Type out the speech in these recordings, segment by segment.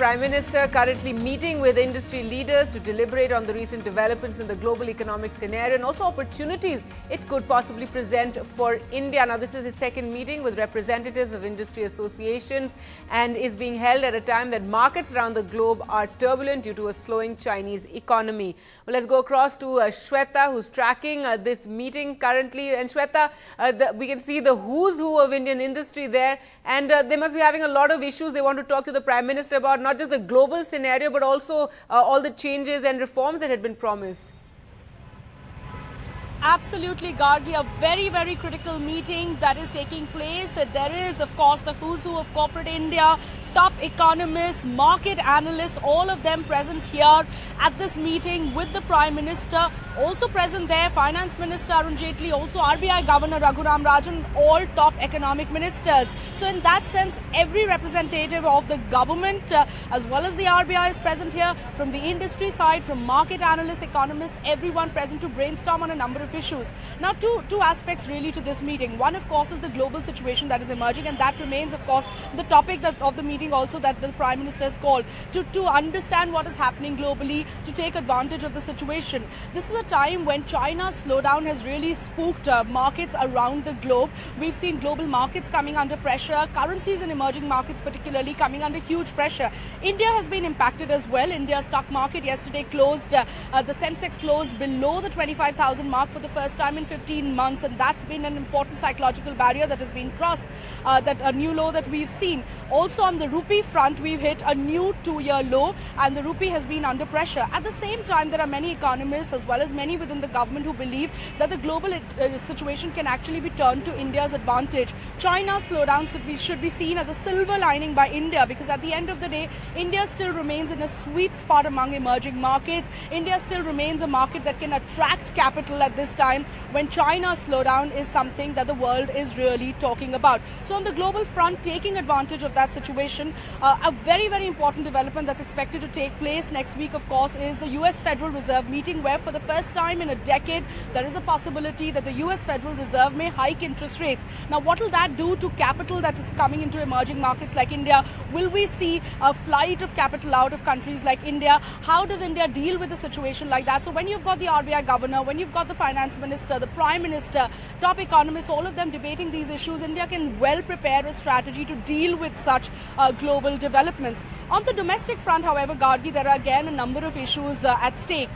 Prime Minister currently meeting with industry leaders to deliberate on the recent developments in the global economic scenario and also opportunities it could possibly present for India. Now, this is his second meeting with representatives of industry associations and is being held at a time that markets around the globe are turbulent due to a slowing Chinese economy. Well, let's go across to Shweta, who's tracking this meeting currently. And Shweta, we can see the who's who of Indian industry there, and they must be having a lot of issues they want to talk to the Prime Minister about, not just the global scenario, but also all the changes and reforms that had been promised. Absolutely, Gargi, a very, very critical meeting that is taking place. There is, of course, the who's who of corporate India, top economists, market analysts, all of them present here at this meeting with the Prime Minister. Also present there, Finance Minister Arun Jaitley, also RBI Governor Raghuram Rajan, all top economic ministers. So in that sense, every representative of the government as well as the RBI is present here, from the industry side, from market analysts, economists, everyone present to brainstorm on a number of issues. Now, two aspects really to this meeting. One, of course, is the global situation that is emerging, and that remains, of course, the topic of the meeting also that the Prime Minister has called to understand what is happening globally, to take advantage of the situation. This is a time when China's slowdown has really spooked markets around the globe. We've seen global markets coming under pressure, currencies in emerging markets particularly coming under huge pressure. India has been impacted as well. India's stock market yesterday closed, the Sensex closed below the 25,000 mark for the first time in 15 months, and that's been an important psychological barrier that has been crossed, that a new low that we've seen. Also on the rupee front, we've hit a new 2-year low, and the rupee has been under pressure. At the same time, there are many economists as well as many within the government who believe that the global situation can actually be turned to India's advantage. China's slowdown should be seen as a silver lining by India, because at the end of the day, India still remains in a sweet spot among emerging markets. India still remains a market that can attract capital at this time when China's slowdown is something that the world is really talking about. So on the global front, taking advantage of that situation, a very, very important development that's expected to take place next week, of course, is the US Federal Reserve meeting, where for the first time in a decade, there is a possibility that the US Federal Reserve may hike interest rates. Now, what will that do to capital that is coming into emerging markets like India? Will we see a flight of capital out of countries like India? How does India deal with a situation like that? So when you've got the RBI governor, when you've got the finance minister, the prime minister, top economists, all of them debating these issues, India can well prepare a strategy to deal with such global developments. On the domestic front, however, Gargi, there are again a number of issues at stake.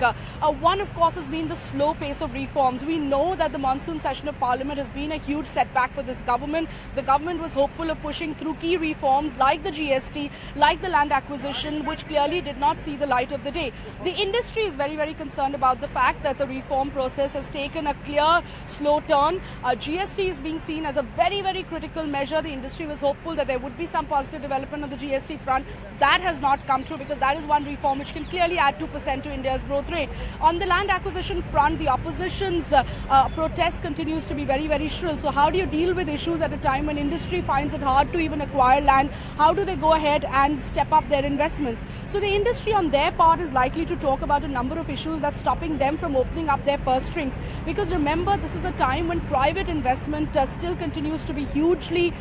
One, of course, has been the slow pace of reforms. We know that the monsoon session of Parliament has been a huge setback for this government. The government was hopeful of pushing through key reforms like the GST, like the land acquisition, which clearly did not see the light of the day. The industry is very, very concerned about the fact that the reform process has taken a clear, slow turn. GST is being seen as a very, very critical measure. The industry was hopeful that there would be some positive development on the GST front. That has not come true, because that is one reform which can clearly add 2% to India's growth rate. On the land acquisition front, the opposition's protest continues to be very, very shrill. So how do you deal with issues at a time when industry finds it hard to even acquire land? How do they go ahead and step up their investments? So the industry on their part is likely to talk about a number of issues that's stopping them from opening up their purse strings. Because remember, this is a time when private investment still continues to be hugely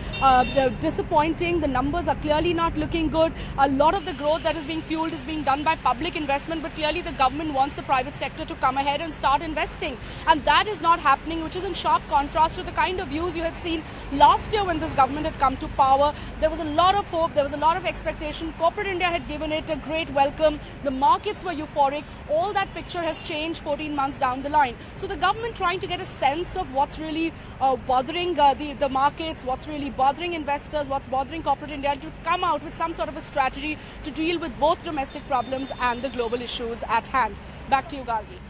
disappointing. The numbers are clearly not looking good. A lot of the growth that is being fueled is being done by public investment, but clearly the government wants the private sector to come ahead and start investing. And that is not happening, which is in sharp contrast to the kind of views you had seen last year when this government had come to power. There was a lot of hope, there was a lot of expectation. Corporate India had given it a great welcome. The markets were euphoric. All that picture has changed 14 months down the line. So the government trying to get a sense of what's really bothering the markets, what's really bothering investors, what's bothering corporate India, to come out with some sort of a strategy to deal with both domestic problems and the global issues at hand. Back to you, Gargi.